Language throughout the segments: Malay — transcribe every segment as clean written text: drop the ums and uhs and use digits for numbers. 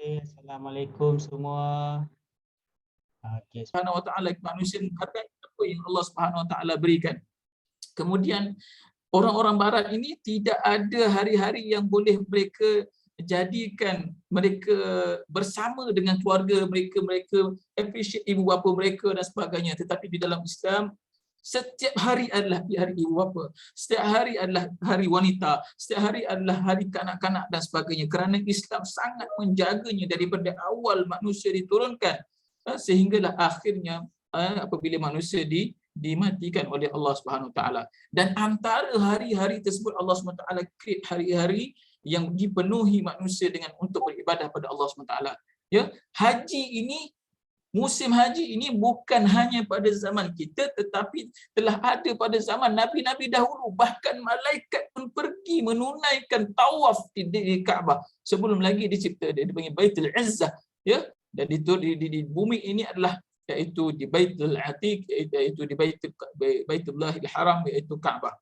Okey, assalamualaikum semua. Okey, Subhanahu wa taala manusia menghargai apa yang Allah Subhanahu wa taala berikan. Kemudian orang-orang barat ini tidak ada hari-hari yang boleh mereka jadikan mereka bersama dengan keluarga mereka, mereka appreciate ibu bapa mereka dan sebagainya. Tetapi di dalam Islam, setiap hari adalah hari ibu bapa, setiap hari adalah hari wanita, setiap hari adalah hari kanak-kanak dan sebagainya. Kerana Islam sangat menjaganya daripada awal manusia diturunkan sehinggalah akhirnya apabila manusia dimatikan oleh Allah Subhanahu Wa Taala. Dan antara hari-hari tersebut Allah Subhanahu Wa Taala create hari-hari yang dipenuhi manusia dengan untuk beribadah pada Allah Subhanahu Wa Taala. Ya, haji ini, musim haji ini bukan hanya pada zaman kita tetapi telah ada pada zaman nabi-nabi dahulu. Bahkan malaikat pun pergi menunaikan tawaf di Kaabah sebelum lagi dicipta, dia dipanggil Baitul Izzah, ya. Dan itu di bumi ini adalah iaitu di Baitul Atiq, iaitu di Baitullahil Haram, iaitu Kaabah.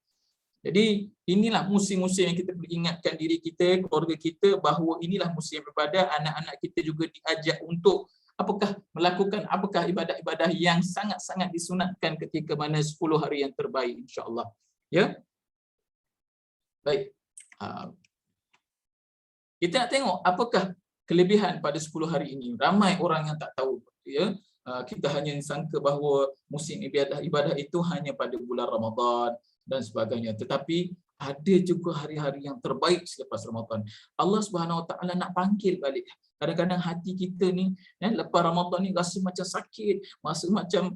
Jadi inilah musim-musim yang kita perlu ingatkan diri kita, keluarga kita bahawa inilah musim ibadah. Anak-anak kita juga diajak untuk melakukan ibadah-ibadah yang sangat-sangat disunatkan ketika mana 10 hari yang terbaik, insya-Allah. Ya. Baik. Kita nak tengok apakah kelebihan pada 10 hari ini. Ramai orang yang tak tahu, ya. Kita hanya sangka bahawa musim ibadah itu hanya pada bulan Ramadan dan sebagainya. Tetapi ada juga hari-hari yang terbaik selepas Ramadan. Allah Subhanahu Wa Taala nak panggil balik. Kadang-kadang hati kita ni lepas Ramadan ni rasa macam sakit, rasa macam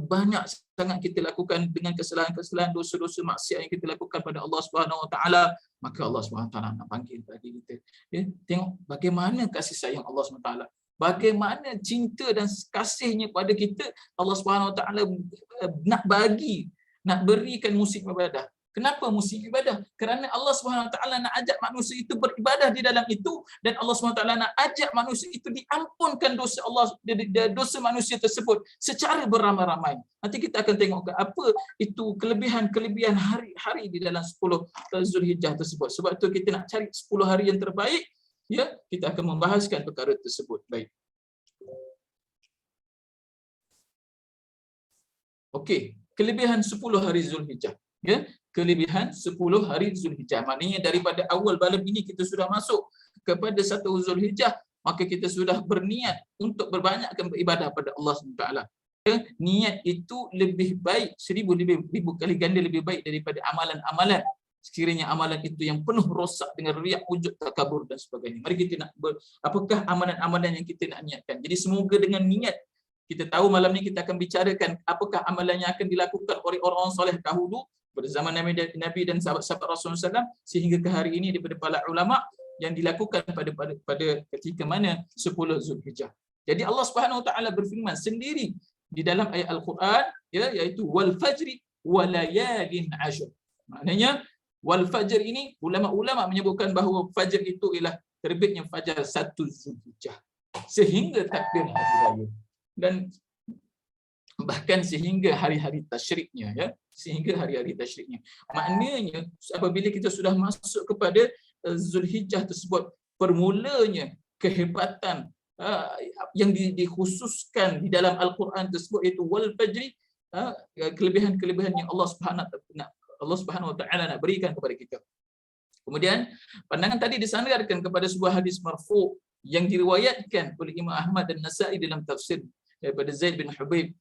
banyak sangat kita lakukan dengan kesalahan-kesalahan, dosa-dosa maksiat yang kita lakukan pada Allah Subhanahu Wa Taala. Maka Allah Subhanahu Wa Taala nak panggil bagi kita. Ya, tengok bagaimana kasih sayang Allah Subhanahu Wa Taala. Bagaimana cinta dan kasihnya pada kita. Allah Subhanahu Wa Taala nak berikan musim ibadah. Kenapa musim ibadah? Kerana Allah Subhanahu Wa Taala nak ajak manusia itu beribadah di dalam itu, dan Allah Subhanahu Wa Taala nak ajak manusia itu diampunkan dosa manusia tersebut secara beramai-ramai. Nanti kita akan tengok apa itu kelebihan hari-hari di dalam 10 Zulhijjah tersebut. Sebab itu kita nak cari 10 hari yang terbaik, ya, kita akan membahaskan perkara tersebut. Baik. Okey, kelebihan 10 hari Zulhijjah. Ya, kelebihan 10 hari Zulhijjah. Maknanya daripada awal malam ini kita sudah masuk kepada 1 Zulhijjah, maka kita sudah berniat untuk berbanyakkan beribadah pada Allah SWT. Ya, niat itu lebih baik, 1000 kali ganda lebih baik daripada amalan-amalan. Sekiranya amalan itu yang penuh rosak dengan riak, ujub, takabur dan sebagainya. Mari kita nak apakah amalan-amalan yang kita nak niatkan. Jadi semoga dengan niat, kita tahu malam ni kita akan bicarakan apakah amalan yang akan dilakukan oleh orang-orang soleh dahulu pada zaman Nabi dan sahabat-sahabat Rasulullah SAW sehingga ke hari ini daripada para ulama yang dilakukan pada ketika mana 10 Zulhijjah. Jadi Allah Subhanahu Wa Taala berfirman sendiri di dalam ayat Al-Quran, ya, iaitu wal fajri wa layalin ashr. Maknanya wal fajr ini ulama-ulama menyebutkan bahawa fajar itu ialah terbitnya fajar 1 Zulhijjah sehingga takbir hari raya, dan bahkan sehingga hari-hari tasyriknya, ya, sehingga hari-hari tasyriknya. Maknanya apabila kita sudah masuk kepada Zulhijjah tersebut, permulanya kehebatan yang dikhususkan di dalam Al-Quran tersebut iaitu wal fajri, kelebihan-kelebihan yang Allah Subhanahu Wa Taala nak berikan kepada kita. Kemudian pandangan tadi disandarkan kepada sebuah hadis marfu' yang diriwayatkan oleh Imam Ahmad dan Nasa'i dalam tafsir daripada Zaid bin Hubayb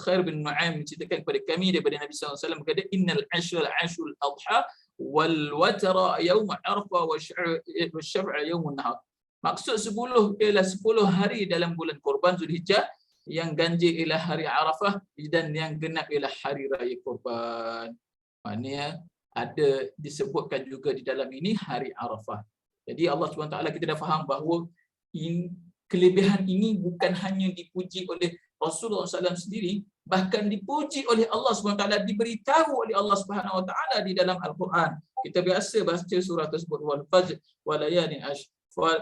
Khair bin Nu'aim menceritakan kepada kami daripada Nabi SAW berkata, innal ashra ashul adha wal watra yaum arfa wa syaf'a yaumun nahar. Maksud 10 ialah 10 hari dalam bulan Korban Zulhijjah, yang ganjil ialah hari Arafah dan yang genap ialah hari raya Korban. Maknanya ada disebutkan juga di dalam ini hari Arafah. Jadi Allah SWT, kita dah faham bahawa kelebihan ini bukan hanya dipuji oleh Rasulullah SAW sendiri, bahkan dipuji oleh Allah SWT, diberitahu oleh Allah SWT di dalam Al-Quran. Kita biasa baca surah tersebut wal fajr wa layalin ashr.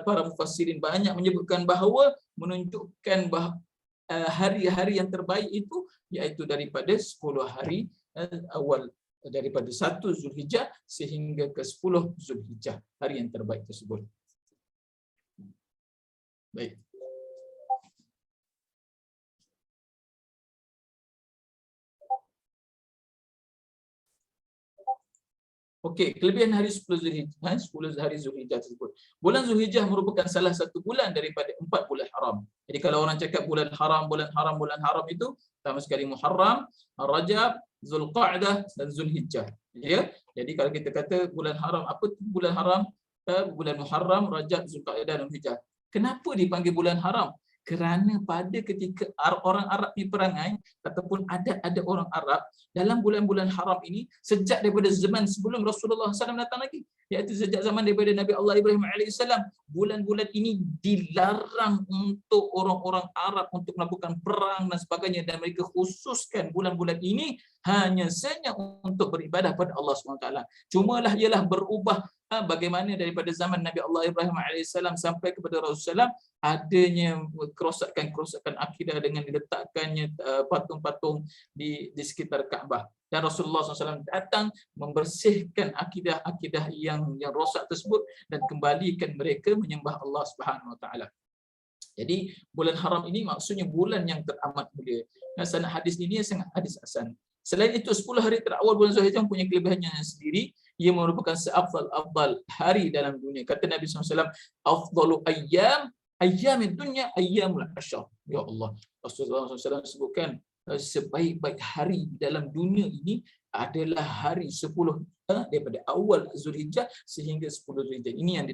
Para mufassirin banyak menyebutkan bahawa menunjukkan bahawa hari-hari yang terbaik itu iaitu daripada 10 hari awal, daripada 1 Zulhijjah sehingga ke 10 Zulhijjah, hari yang terbaik tersebut. Baik. Okey, kelebihan hari 10 Zulhijjah, 10 hari Zulhijjah tersebut. Bulan Zulhijjah merupakan salah satu bulan daripada 4 bulan haram. Jadi kalau orang cakap bulan haram itu pertama sekali Muharram, Rajab, Zulqa'dah dan Zulhijjah. Ya. Jadi kalau kita kata bulan haram, apa tu bulan haram? Bulan Muharram, Rajab, Zulqa'dah dan Zulhijjah. Kenapa dipanggil bulan haram? Kerana pada ketika orang Arab ni perangai ataupun ada orang Arab dalam bulan-bulan haram ini sejak daripada zaman sebelum Rasulullah SAW datang lagi, iaitu sejak zaman daripada Nabi Allah Ibrahim AS, bulan-bulan ini dilarang untuk orang-orang Arab untuk melakukan perang dan sebagainya, dan mereka khususkan bulan-bulan ini hanya saja untuk beribadah pada Allah SWT. Cumalah ialah berubah bagaimana daripada zaman Nabi Allah Ibrahim AS sampai kepada Rasulullah adanya kerosakan akidah dengan diletakkannya patung-patung di sekitar Kaabah, dan Rasulullah SAW datang membersihkan akidah-akidah yang rosak tersebut dan kembalikan mereka menyembah Allah Subhanahu Wa Taala. Jadi bulan haram ini maksudnya bulan yang teramat mulia. Sanad hadis ini sangat hadis hasan. Selain itu 10 hari terawal bulan Zulhijjah punya kelebihannya sendiri. Ia merupakan seafdal hari dalam dunia. Kata Nabi SAW, afdalu ayyamid dunya ayyamul ashar. Ya Allah, Rasulullah SAW sebutkan sebaik-baik hari dalam dunia ini adalah hari 10 daripada awal Zulhijjah sehingga 10 Zulhijjah. Ini yang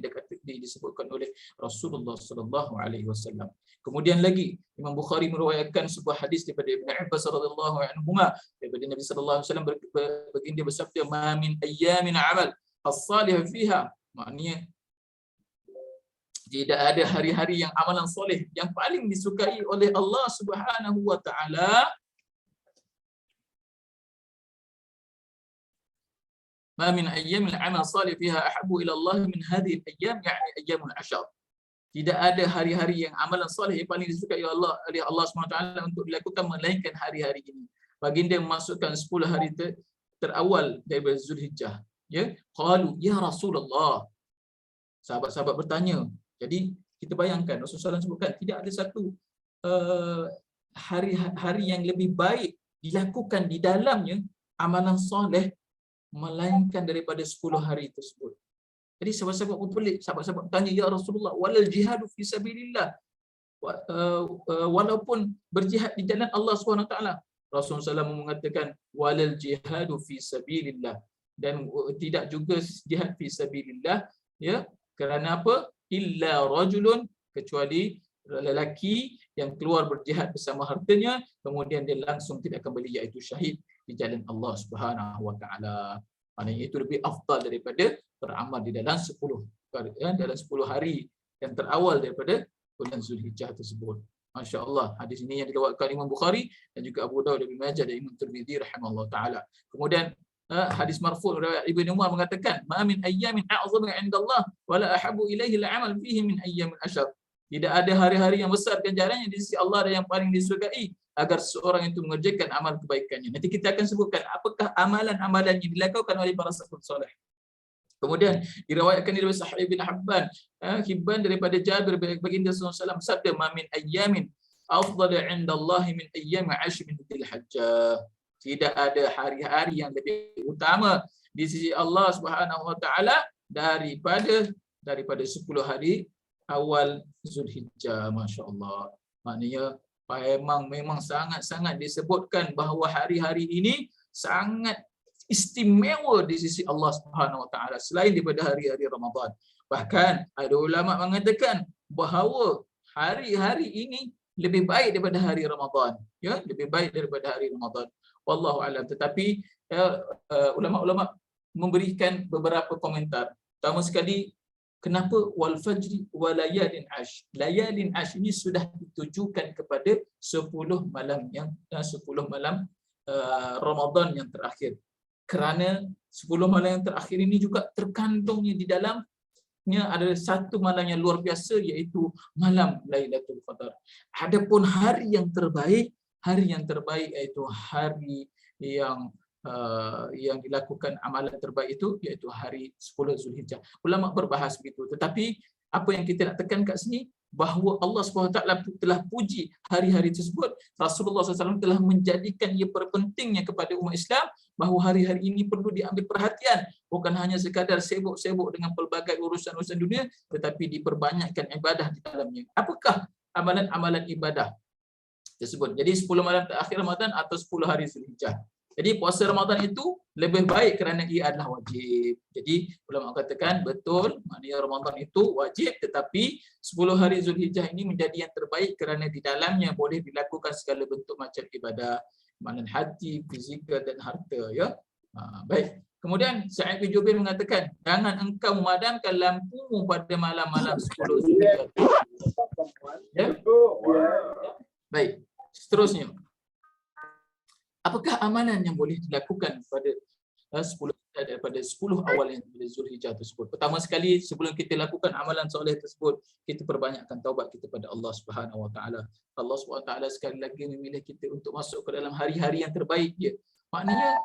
disebutkan oleh Rasulullah sallallahu alaihi wasallam. Kemudian lagi Imam Bukhari meriwayatkan sebuah hadis daripada Ibn Abbas radhiyallahu anhuma, daripada Nabi sallallahu alaihi wasallam baginda bersabda, "Ma min ayyamin amal as-salih fiha." Maknanya tidak ada hari-hari yang amalan soleh yang paling disukai oleh Allah Subhanahu wa taala ما من أيام العمل صالح فيها أحب إلى الله من هذه الأيام يعني أيام العشر. Tidak ada hari-hari yang amalan soleh yang paling disukai oleh Allah SWT untuk dilakukan melainkan hari-hari ini. Baginda memasukkan 10 hari terawal daripada Zulhijjah. Ya, qalu ya Rasulullah. Sahabat-sahabat bertanya. Jadi kita bayangkan Rasulullah SAW sebutkan tidak ada satu hari yang lebih baik dilakukan di dalamnya amalan soleh melainkan daripada 10 hari tersebut. Jadi sahabat-sahabat berpelik, sahabat-sahabat bertanya, ya Rasulullah, walal jihadu fi sabilillah, walaupun berjihad di jalan Allah SWT. Rasulullah SAW mengatakan walal jihadu fi sabilillah, dan tidak juga jihad fi sabilillah, ya, kerana apa? Illa rajulun, kecuali lelaki yang keluar berjihad bersama hartanya kemudian dia langsung tidak kembali, iaitu syahid di jalan Allah Subhanahu wa taala. Maknanya itu lebih afdal daripada beramal di dalam 10 hari yang terawal daripada bulan Zulhijjah tersebut. Masya-Allah, hadis ini yang diriwayatkan Imam Bukhari dan juga Abu Dawud dan Ibnu Majah dan Imam Tirmizi rahimahullah taala. Kemudian hadis marfu' riwayat Ibnu Umar mengatakan, "Ma min ayyamin a'zamu 'inda Allah wa la ahabbu ilaihi al-'amal fihi min ayyamil ashar." Tidak ada hari-hari yang besar ganjarannya di sisi Allah dan yang paling disukai agar seorang itu mengerjakan amal kebaikannya. Nanti kita akan sebutkan apakah amalan-amalan yang dilakukan oleh para salafus soleh. Kemudian diriwayatkan dari Sahih bin Hibban daripada Jabir baginda sallallahu alaihi wasallam sabda, "Ma min ayyamin afdalu 'inda Allah min ayyami 'ashr min Dzulhijjah." Tidak ada hari-hari yang lebih utama di sisi Allah Subhanahu wa taala daripada 10 hari awal Zulhijjah. Masya-Allah. Maknanya memang sangat-sangat disebutkan bahawa hari-hari ini sangat istimewa di sisi Allah Subhanahu wa taala selain daripada hari-hari Ramadan. Bahkan ada ulama mengatakan bahawa hari-hari ini lebih baik daripada hari Ramadan, ya, lebih baik daripada hari Ramadan. Wallahu alam. Tetapi ulama-ulama memberikan beberapa komentar. Pertama sekali, kenapa wal fajri wa layalin ash? Layalin ash ini sudah ditujukan kepada 10 malam Ramadan yang terakhir. Kerana 10 malam yang terakhir ini juga terkandungnya di dalamnya ada satu malam yang luar biasa, iaitu malam Lailatul Qadar. Adapun hari yang terbaik iaitu hari yang dilakukan amalan terbaik itu iaitu hari 10 Zulhijjah. Ulama berbahas begitu. Tetapi apa yang kita nak tekan kat sini, bahawa Allah SWT telah puji hari-hari tersebut. Rasulullah SAW telah menjadikan ia berpentingnya kepada umat Islam bahawa hari-hari ini perlu diambil perhatian, bukan hanya sekadar sibuk-sibuk dengan pelbagai urusan-urusan dunia, tetapi diperbanyakkan ibadah di dalamnya. Apakah amalan-amalan ibadah tersebut? Jadi 10 malam terakhir Ramadan atau 10 hari Zulhijjah. Jadi puasa Ramadan itu lebih baik kerana ia adalah wajib. Jadi ulama katakan betul, maknanya Ramadan itu wajib, tetapi 10 hari Zulhijjah ini menjadi yang terbaik kerana di dalamnya boleh dilakukan segala bentuk macam ibadah, amalan hati, fizikal dan harta, ya. Baik. Kemudian Sa'id bin Jubair mengatakan, jangan engkau memadamkan lampumu pada malam-malam 10 Zulhijjah. Ya? Baik. Seterusnya, apakah amalan yang boleh dilakukan pada 10 daripada 10 awal yang Zulhijjah tersebut? Pertama sekali, sebelum kita lakukan amalan soleh tersebut, kita perbanyakkan taubat kita pada Allah Subhanahu Wa Taala. Allah Subhanahu Wa Taala sekali lagi memilih kita untuk masuk ke dalam hari-hari yang terbaik dia. Maknanya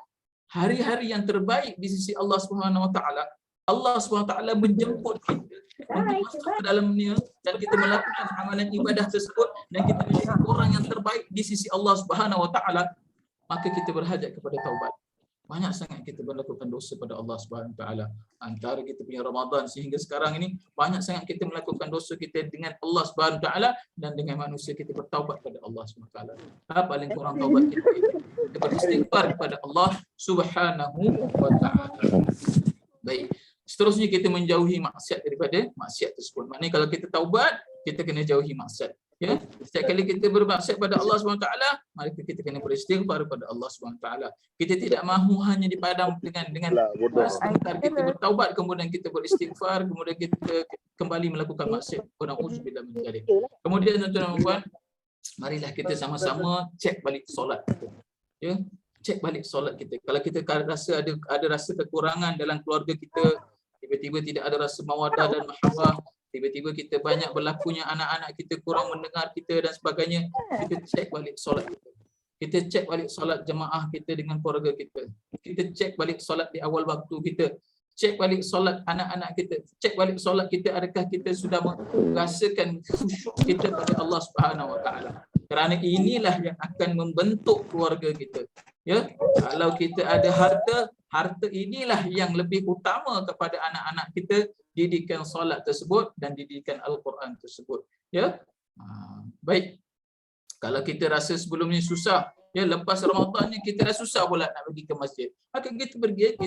hari-hari yang terbaik di sisi Allah Subhanahu Wa Taala, Allah Subhanahu Wa Taala menjemput kita untuk masuk ke dalamnya dan kita melakukan amalan ibadah tersebut dan kita menjadi orang yang terbaik di sisi Allah Subhanahu Wa Taala, maka kita berhajat kepada taubat. Banyak sangat kita melakukan dosa pada Allah Subhanahu Wa Taala. Antara kita punya Ramadan sehingga sekarang ini, banyak sangat kita melakukan dosa kita dengan Allah Subhanahu Wa Taala dan dengan manusia. Kita bertaubat pada Allah Subhanahu Wa Taala. Apa paling kurang taubat kita? Kita beristighfar kepada Allah Subhanahu Wa Taala. Baik. Seterusnya kita menjauhi maksiat daripada maksiat tersebut. Maknanya kalau kita taubat, kita kena jauhi maksiat. Ya, setiap kali kita bermaksiat pada Allah SWT, mari kita kena beristighfar kepada Allah SWT. Kita tidak mahu hanya dipadam dengan sebentar kita bertaubat, kemudian kita beristighfar, kemudian kita kembali melakukan maksiat. Na'udzubillah min dzalik. Kemudian tuan-tuan dan puan, marilah kita sama-sama cek balik solat kita. Ya, cek balik solat kita. Kalau kita rasa ada rasa kekurangan dalam keluarga kita, tiba-tiba tidak ada rasa mawaddah dan mahabbah, tiba-tiba kita banyak berlakunya anak-anak kita kurang mendengar kita dan sebagainya, kita cek balik solat kita. Kita cek balik solat jemaah kita dengan keluarga kita. Kita cek balik solat di awal waktu kita. Cek balik solat anak-anak kita. Cek balik solat kita, adakah kita sudah merasakan khusyuk kita pada Allah Subhanahu Wa Taala. Kerana inilah yang akan membentuk keluarga kita. Ya, kalau kita ada harta inilah yang lebih utama kepada anak-anak kita, didikan solat tersebut dan didikan Al-Quran tersebut. Ya, baik. Kalau kita rasa sebelum ni susah, ya, lepas Ramadan ni kita dah susah pula nak pergi ke masjid, maka kita pergi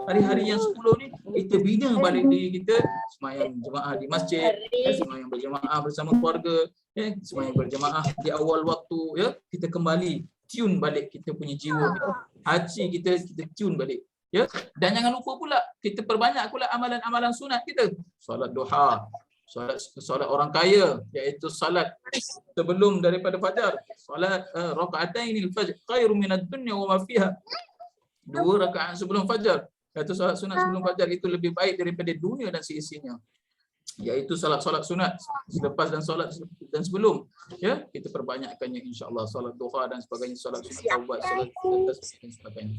hari-hari yang 10 ni kita bina balik diri kita, sembahyang jemaah di masjid, ya, sembahyang berjemaah bersama keluarga, ya, sembahyang berjemaah di awal waktu, ya, kita kembali tune balik kita punya jiwa, hati kita tune balik. Ya, dan jangan lupa pula kita perbanyak pula amalan-amalan sunat kita. Solat duha, solat orang kaya, iaitu solat sebelum daripada fajar. Solat raka'atainil fajr khairun minad dunya wa ma fiha. 2 rakaat sebelum fajar. Iaitu solat sunat sebelum fajar itu lebih baik daripada dunia dan seisinya. Iaitu solat-solat sunat selepas dan solat dan sebelum. Ya, kita perbanyakkannya insya-Allah. Solat duha dan sebagainya, solat sunat taubat, solat dan sebagainya.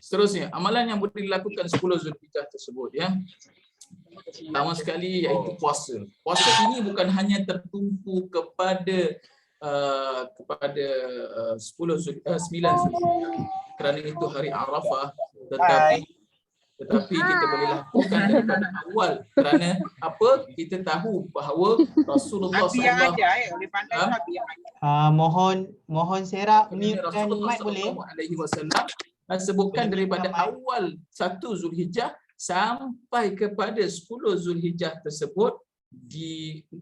Seterusnya, amalan yang boleh dilakukan 10 Zulhijjah tersebut, ya. Pertama sekali iaitu puasa. Puasa ini bukan hanya tertumpu kepada 9 Zulhijjah kerana itu hari Arafah, tetapi kita boleh lakukan daripada awal kerana apa? Kita tahu bahawa Rasulullah SAW mohon serak mute-kan mic boleh? Sebutkan daripada awal 1 Zulhijjah sampai kepada 10 Zulhijjah tersebut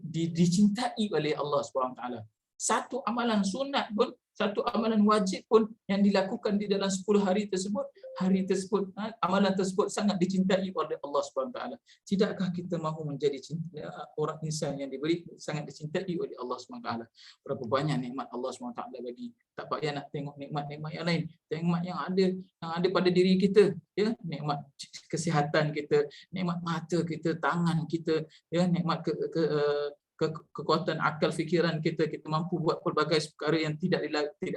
dicintai oleh Allah SWT. Satu amalan sunat pun, satu amalan wajib pun yang dilakukan di dalam 10 hari tersebut, amalan tersebut sangat dicintai oleh Allah SWT. Tidakkah kita mahu menjadi orang insan yang diberi sangat dicintai oleh Allah SWT? Berapa banyak nikmat Allah SWT bagi. Tak payah nak tengok nikmat-nikmat yang lain, nikmat yang ada pada diri kita, ya, nikmat kesihatan kita, nikmat mata kita, tangan kita, ya, nikmat kekuatan akal fikiran kita mampu buat pelbagai perkara yang tidak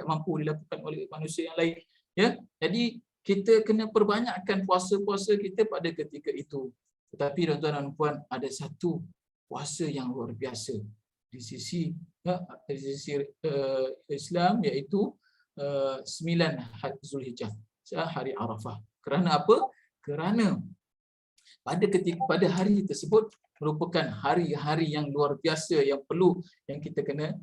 mampu dilakukan oleh manusia yang lain, ya. Jadi kita kena perbanyakkan puasa-puasa kita pada ketika itu. Tetapi tuan-tuan dan puan, ada satu puasa yang luar biasa di sisi Islam, iaitu 9 Zulhijjah, hari Arafah. Kerana apa? Kerana pada hari tersebut merupakan hari-hari yang luar biasa yang perlu yang kita kena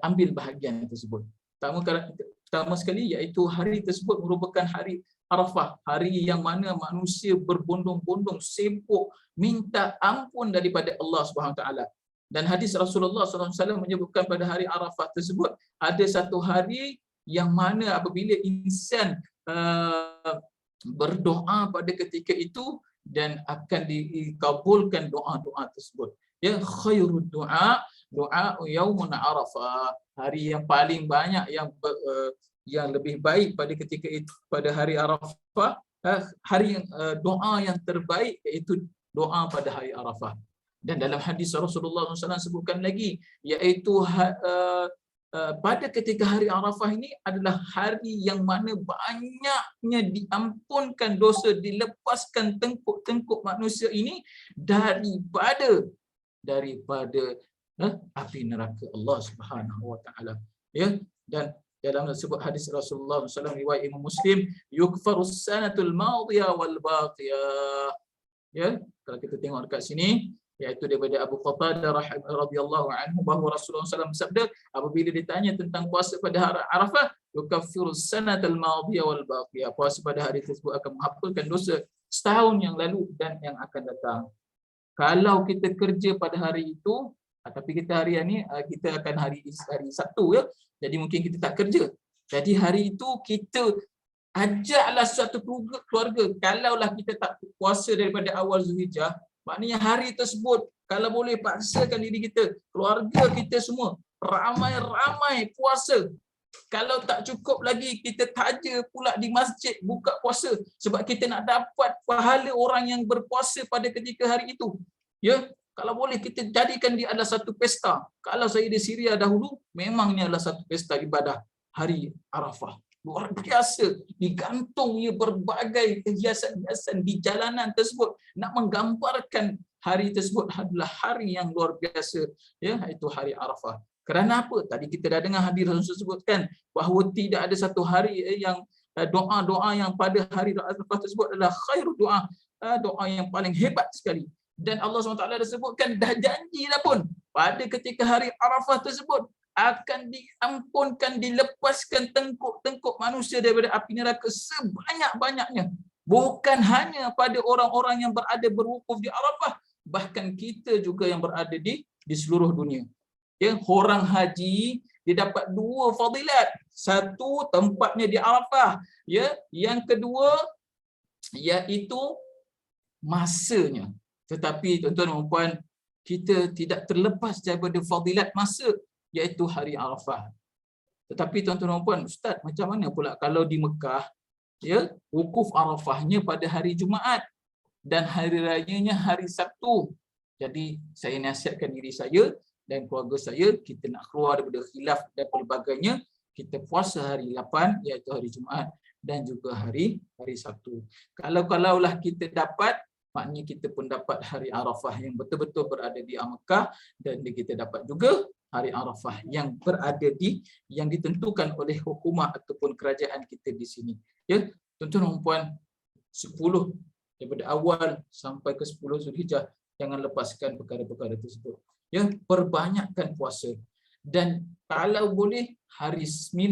ambil bahagian tersebut. Pertama sekali iaitu hari tersebut merupakan hari Arafah, hari yang mana manusia berbondong-bondong sibuk minta ampun daripada Allah Subhanahu taala. Dan hadis Rasulullah SAW menyebutkan pada hari Arafah tersebut ada satu hari yang mana apabila insan berdoa pada ketika itu dan akan dikabulkan doa-doa tersebut. Ya, khairud du'a yaumun Arafah. Hari yang paling banyak yang lebih baik pada ketika itu, pada hari Arafah, hari yang doa yang terbaik iaitu doa pada hari Arafah. Dan dalam hadis Rasulullah SAW sebutkan lagi iaitu pada ketika hari Arafah ini adalah hari yang mana banyaknya diampunkan dosa, dilepaskan tengkuk-tengkuk manusia ini daripada api neraka Allah Subhanahu wa taala. Ya, dan dalam sebut hadis Rasulullah SAW riwayat Imam Muslim, yukfarus sanatul madiyah wal baqiyah. Ya, kalau kita tengok dekat sini iaitu daripada Abu Qatadah radhiyallahu anhu bahawa Rasulullah SAW bersabda apabila ditanya tentang puasa pada hari Arafah, yukaffirus sanatal madiyah wal baqiyah, puasa pada hari tersebut akan menghapuskan dosa setahun yang lalu dan yang akan datang. Kalau kita kerja pada hari itu, tapi kita hari ini kita akan hari Sabtu, ya, jadi mungkin kita tak kerja. Jadi hari itu kita ajaklah suatu keluarga, kalaulah kita tak puasa daripada awal Zulhijjah, maknanya hari tersebut kalau boleh paksakan diri kita, keluarga kita semua ramai-ramai puasa. Kalau tak cukup lagi, kita taja pula di masjid buka puasa sebab kita nak dapat pahala orang yang berpuasa pada ketika hari itu. Ya, kalau boleh kita jadikan dia adalah satu pesta. Kalau saya di Syria dahulu, memangnya adalah satu pesta ibadah hari Arafah. Luar biasa, digantungnya berbagai hiasan-hiasan di jalanan tersebut nak menggambarkan hari tersebut adalah hari yang luar biasa, ya, itu hari Arafah. Kerana apa? Tadi kita dah dengar hadis Rasul sebutkan bahawa tidak ada satu hari yang doa-doa yang pada hari Arafah tersebut adalah khairul doa, doa yang paling hebat sekali. Dan Allah SWT dah sebutkan, dah janji dah pun pada ketika hari Arafah tersebut akan diampunkan, dilepaskan tengkuk-tengkuk manusia daripada api neraka sebanyak-banyaknya. Bukan hanya pada orang-orang yang berada berwukuf di Arafah, bahkan kita juga yang berada di seluruh dunia. Ya, orang haji dia dapat 2 fadilat. Satu, tempatnya di Arafah, ya. Yang kedua iaitu masanya. Tetapi tuan-tuan dan puan, kita tidak terlepas daripada fadilat masa iaitu hari Arafah. Tetapi tuan-tuan dan puan, ustaz, macam mana pula kalau di Mekah, ya, wukuf Arafahnya pada hari Jumaat dan hari rayanya hari Sabtu. Jadi saya nasihatkan diri saya dan keluarga saya, kita nak keluar daripada khilaf dan pelbagainya, kita puasa hari 8 iaitu hari Jumaat dan juga hari Sabtu. Kalaulah kita dapat, maknanya kita pun dapat hari Arafah yang betul-betul berada di Mekah, dan kita dapat juga hari Arafah yang berada yang ditentukan oleh hukumah ataupun kerajaan kita di sini. Ya, tuan-tuan dan puan, 10 daripada awal sampai ke 10 Zulhijjah, jangan lepaskan perkara-perkara tersebut. Ya, perbanyakkan puasa. Dan kalau boleh hari 9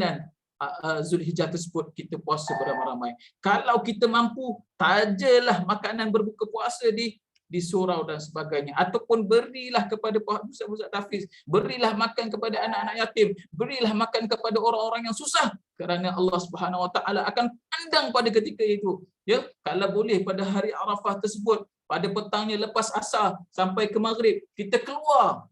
Zulhijjah tersebut kita puasa beramai-ramai. Kalau kita mampu, tajalah makanan berbuka puasa di surau dan sebagainya, ataupun berilah kepada pusat-pusat tahfiz, berilah makan kepada anak-anak yatim, berilah makan kepada orang-orang yang susah, kerana Allah Subhanahu Wa Taala akan pandang pada ketika itu. Ya, kalau boleh pada hari Arafah tersebut, pada petangnya lepas asar sampai ke maghrib, kita keluar.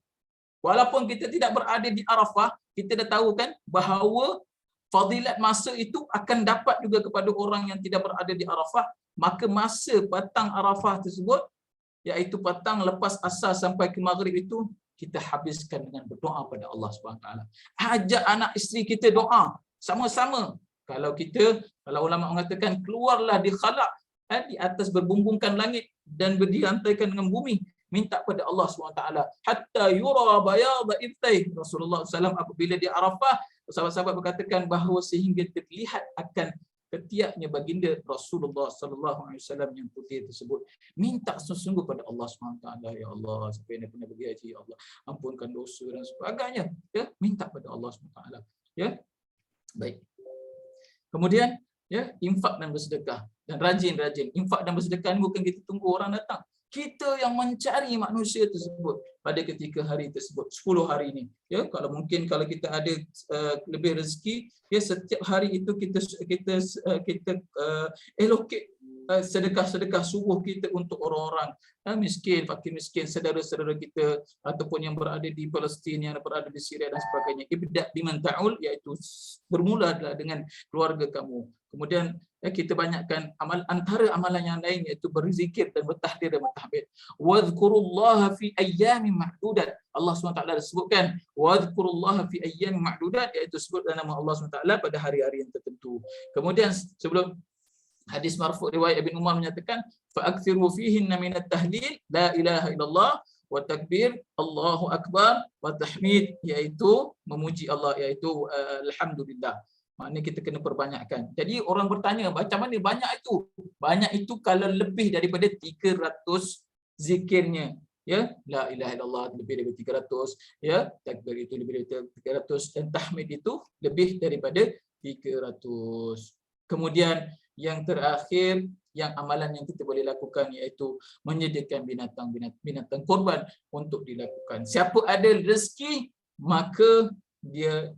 Walaupun kita tidak berada di Arafah, kita dah tahu kan bahawa fadilat masa itu akan dapat juga kepada orang yang tidak berada di Arafah. Maka masa petang Arafah tersebut, iaitu petang lepas asar sampai ke maghrib itu, kita habiskan dengan berdoa pada Allah SWT. Ajak anak isteri kita doa sama-sama. Kalau ulama mengatakan keluarlah di khalaq, di atas berbumbungkan langit dan diantaikan dengan bumi, minta pada Allah SWT. Hatta yura bayada ibtaih. Rasulullah SAW apabila di Arafah, sahabat-sahabat berkatakan bahawa sehingga terlihat akan ketiaknya baginda Rasulullah SAW yang putih tersebut. Minta sesungguh pada Allah SWT. Ya Allah, siapa yang pernah pergi haji, ya Allah, ampunkan dosa dan sebagainya. Ya, minta pada Allah SWT. Ya, baik. Kemudian, ya, infak dan bersedekah. Dan rajin-rajin. Infak dan bersedekah ni bukan kita tunggu orang datang. Kita yang mencari manusia tersebut pada ketika hari tersebut, 10 hari ini. Ya, kalau mungkin kalau kita ada lebih rezeki, ya, setiap hari itu kita allocate sedekah-sedekah subuh kita untuk orang-orang miskin, fakir miskin, saudara-saudara kita ataupun yang berada di Palestin, yang berada di Syria dan sebagainya. Ibda' biman ta'ul, iaitu bermula dengan keluarga kamu. Kemudian kita banyakkan antara amalan yang lain iaitu berzikir dan bertahlil dan bertahmid. Wadhkurullaha fi ayyamin ma'dudat. Allah SWT sebutkan wadhkurullaha fi ayyamin ma'dudat, iaitu sebut nama Allah SWT pada hari-hari yang tertentu. Kemudian sebelum hadis marfu' riwayat Ibn Umar menyatakan fa'akthiru fihinna minat tahlil la ilaha illallah wa takbir Allahu akbar wa tahmid, iaitu memuji Allah, iaitu alhamdulillah. Maknanya kita kena perbanyakkan. Jadi orang bertanya, macam mana banyak itu? Banyak itu kalau lebih daripada 300 zikirnya. Ya, la ilaha illallah lebih daripada 300, ya, takbir itu lebih daripada 300 dan tahmid itu lebih daripada 300. Kemudian yang terakhir, yang amalan yang kita boleh lakukan iaitu menyediakan binatang korban untuk dilakukan. Siapa ada rezeki, maka dia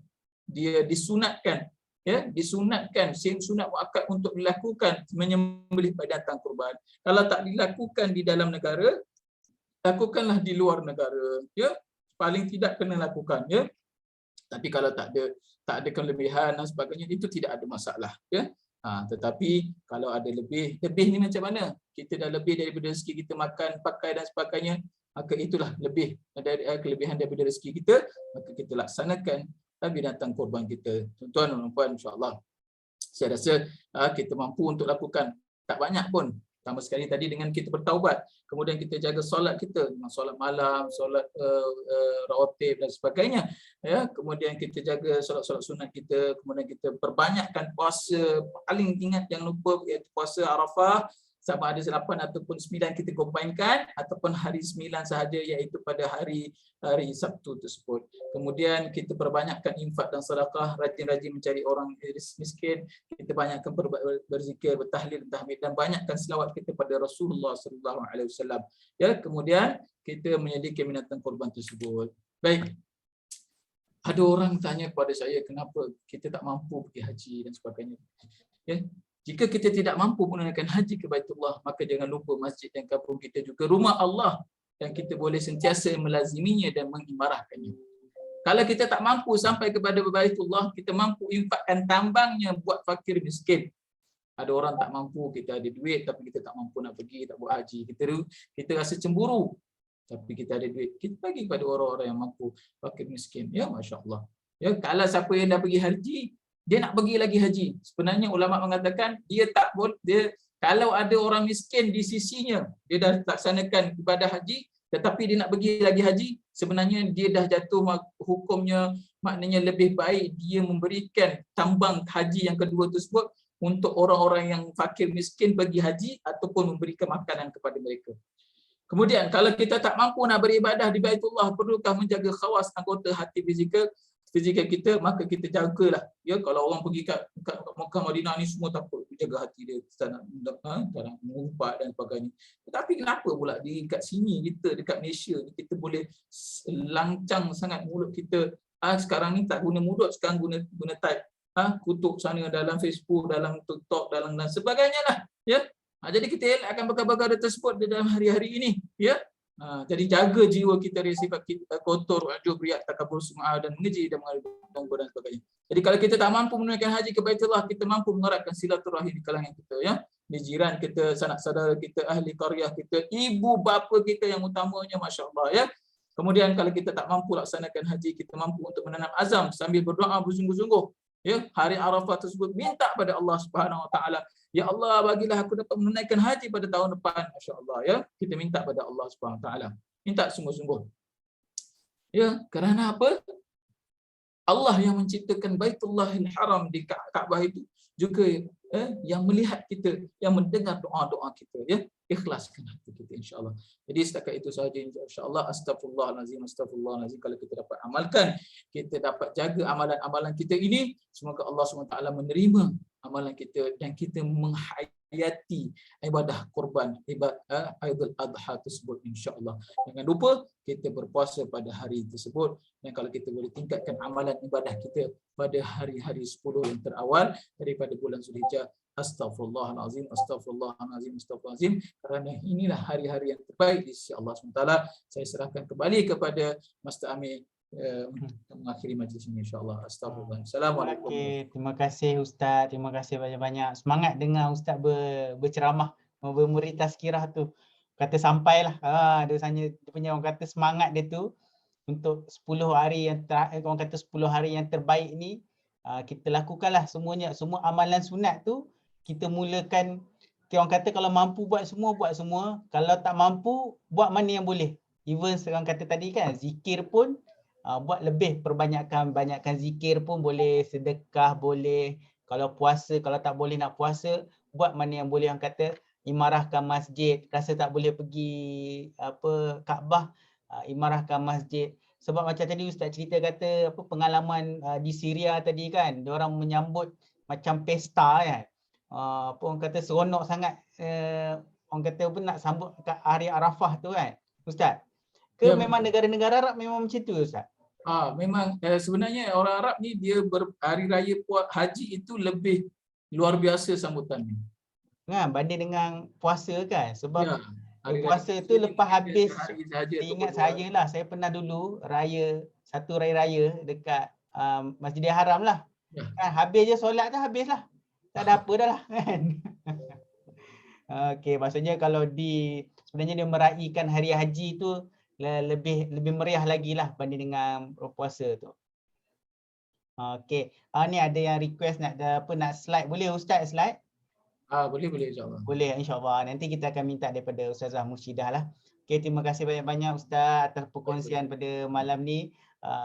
disunatkan, ya, disunatkan sunat muakkad untuk dilakukan menyembelih binatang korban. Kalau tak dilakukan di dalam negara, lakukanlah di luar negara, ya, paling tidak kena lakukan, ya. Tapi kalau tak ada kelebihan dan sebagainya, itu tidak ada masalah, ya. Tetapi kalau ada lebih ni macam mana? Kita dah lebih daripada rezeki kita makan, pakai dan sebagainya, maka itulah lebih dari kelebihan daripada rezeki kita, maka kita laksanakan binatang korban kita. Tuan-tuan dan puan, insya-Allah saya rasa kita mampu untuk lakukan, tak banyak pun. Pertama sekali tadi dengan kita bertaubat, kemudian kita jaga solat kita, solat malam, solat rawatib dan sebagainya, ya. Kemudian kita jaga solat-solat sunat kita, kemudian kita perbanyakkan puasa. Paling ingat jangan lupa iaitu puasa Arafah, sama ada 8 ataupun 9 kita combine-kan, ataupun hari 9 sahaja iaitu pada hari Sabtu tersebut. Kemudian kita perbanyakkan infak dan sedekah, rajin-rajin mencari orang miskin, kita banyakkan berzikir, bertahlil, tahmid dan banyakkan selawat kita pada Rasulullah SAW. Ya, kemudian kita menyediakan binatang korban tersebut. Baik. Ada orang tanya kepada saya, kenapa kita tak mampu pergi haji dan sebagainya. Ya. Jika kita tidak mampu menunaikan haji ke Baitullah, maka jangan lupa masjid dan kampung kita juga rumah Allah dan kita boleh sentiasa melaziminya dan mengimarahkannya. Kalau kita tak mampu sampai kepada Baitullah, kita mampu infakkan tambangnya buat fakir miskin. Ada orang tak mampu, kita ada duit tapi kita tak mampu nak pergi, tak buat haji. Kita rasa cemburu. Tapi kita ada duit, kita bagi kepada orang-orang yang mampu, fakir miskin. Ya, masya-Allah. Ya, kalau siapa yang dah pergi haji, dia nak pergi lagi haji. Sebenarnya ulama mengatakan dia tak boleh, kalau ada orang miskin di sisinya, dia dah laksanakan ibadah haji tetapi dia nak pergi lagi haji, sebenarnya dia dah jatuh hukumnya, maknanya lebih baik dia memberikan tambang haji yang kedua tersebut untuk orang-orang yang fakir miskin pergi haji ataupun memberikan makanan kepada mereka. Kemudian kalau kita tak mampu nak beribadah di Baitullah, perlukah menjaga khawas anggota hati fizikal kita, maka kita jagalah. Ya, kalau orang pergi kat Mekah Madinah ni semua takut, jaga hati dia, tak nak mengumpat dan sebagainya. Tetapi kenapa pula di kat sini kita, dekat Malaysia ni, kita boleh lancang sangat mulut kita. Sekarang ni tak guna mulut, sekarang guna type. Kutuk sana dalam Facebook, dalam TikTok, dalam dan sebagainya lah. Ya. Jadi kita elakkan perkara-perkara tersebut dalam hari-hari ini. Ya. Jadi jaga jiwa kita dari sifat kita kotor, ujub, riak, takabur, sum'ah dan mengeji dan mengalami dan sebagainya. Jadi kalau kita tak mampu menunaikan haji ke Baitullah, kita mampu mengeratkan silaturahim di kalangan kita, ya. Di jiran kita, sanak saudara kita, ahli qaryah kita, ibu bapa kita yang utamanya, masya-Allah, ya. Kemudian kalau kita tak mampu laksanakan haji, kita mampu untuk menanam azam sambil berdoa bersungguh-sungguh. Ya, hari Arafah tersebut minta pada Allah Subhanahu Wa Taala, ya Allah bagilah aku dapat menunaikan haji pada tahun depan, masya-Allah ya. Kita minta pada Allah Subhanahu Wa Taala. Minta sungguh-sungguh. Ya, kerana apa? Allah yang menciptakan Baitullahil Haram di Kaabah itu juga yang melihat kita, yang mendengar doa-doa kita, ya. Ikhlaskan hati kita insya-Allah. Jadi setakat itu sahaja insya-Allah. Astagfirullahalazim, astagfirullahalazim. Kalau kita dapat amalkan, kita dapat jaga amalan-amalan kita ini, semoga Allah SWT menerima amalan kita dan kita menghayati ibadah kurban, ibadah Aidul Adha tersebut insya-Allah. Jangan lupa kita berpuasa pada hari tersebut, dan kalau kita boleh tingkatkan amalan ibadah kita pada hari-hari 10 yang terawal daripada bulan Zulhijjah. Astaghfirullahalazim, astaghfirullahalazim, astaghfirullahalazim. Kerana inilah hari-hari yang terbaik di sisi Allah SWT. Saya serahkan kembali kepada Master Amir untuk mengakhiri majlis ini insya-Allah. Astagfirullah. Assalamualaikum. Okey, terima kasih Ustaz. Terima kasih banyak-banyak. Semangat dengar Ustaz berceramah, bermurid tazkirah tu. Kata sampailah. Dia tanya, dia punya orang kata semangat dia tu untuk 10 hari yang orang kata 10 hari yang terbaik ni, kita lakukanlah semuanya, semua amalan sunat tu kita mulakan. Orang kata kalau mampu buat semua, kalau tak mampu buat mana yang boleh. Even orang kata tadi kan, zikir pun buat lebih, banyakkan zikir pun boleh, sedekah boleh, kalau puasa, kalau tak boleh nak puasa, buat mana yang boleh. Orang kata imarahkan masjid, rasa tak boleh pergi Kaabah, imarahkan masjid. Sebab macam tadi Ustaz cerita kata pengalaman di Syria tadi kan, dia orang menyambut macam pesta kan. Orang kata seronok sangat, orang kata pun nak sambut hari Arafah tu kan Ustaz. Ke memang negara-negara Arab memang macam tu Ustaz? Memang sebenarnya orang Arab ni dia hari raya haji itu lebih luar biasa sambutannya. Kan banding dengan puasa kan, sebab puasa tu Muslim lepas habis, ingat saya saya pernah dulu satu raya dekat Masjidil Haram lah. Kan habis je solat tu, habis lah. Tak ada apa dah lah kan. Okey, maksudnya kalau sebenarnya dia meraihkan hari haji tu lebih meriah lagi lah banding dengan puasa tu. Okey, ni ada yang request nak slide, boleh Ustaz slide? Boleh insya-Allah. Boleh insya-Allah. Nanti kita akan minta daripada Ustazah Mursyidah lah. Okey, terima kasih banyak-banyak Ustaz atas perkongsian pada malam ni.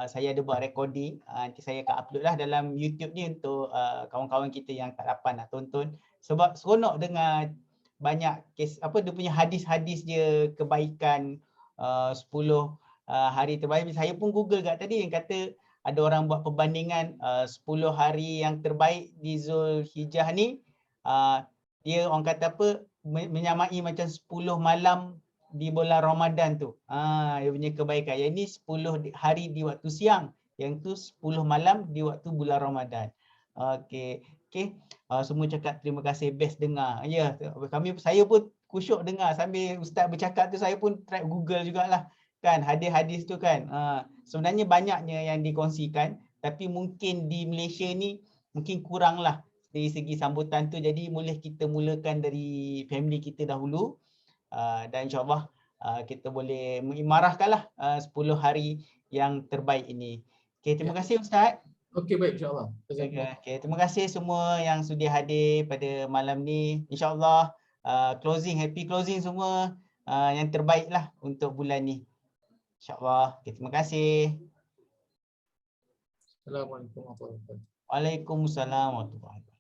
Saya ada buat recording, nanti saya akan upload lah dalam YouTube ni untuk kawan-kawan kita yang tak dapat nak tonton. Sebab seronok dengar banyak kes dia punya hadis-hadis dia kebaikan 10 hari terbaik. Saya pun Google kat tadi yang kata ada orang buat perbandingan 10 hari yang terbaik di Zulhijjah ni, dia orang kata menyamai macam 10 malam di bulan Ramadan tu. Dia punya kebaikan. Yang ni 10 hari di waktu siang, yang tu 10 malam di waktu bulan Ramadan. Okey. Semua cakap terima kasih, best dengar. Ya, saya pun kusyuk dengar sambil Ustaz bercakap tu, saya pun try Google jugalah kan hadis-hadis tu kan. Sebenarnya banyaknya yang dikongsikan, tapi mungkin di Malaysia ni mungkin kuranglah dari segi sambutan tu. Jadi boleh kita mulakan dari family kita dahulu. Dan insyaAllah kita boleh mengimarahkanlah 10 hari yang terbaik ini. Okey, terima kasih Ustaz. Okey, baik insya-Allah. Okey, terima kasih semua yang sudi hadir pada malam ni. InsyaAllah happy closing semua, yang terbaiklah untuk bulan ni. InsyaAllah. Okey, terima kasih. Assalamualaikum warahmatullahi wabarakatuh. Waalaikumsalam warahmatullahi wabarakatuh.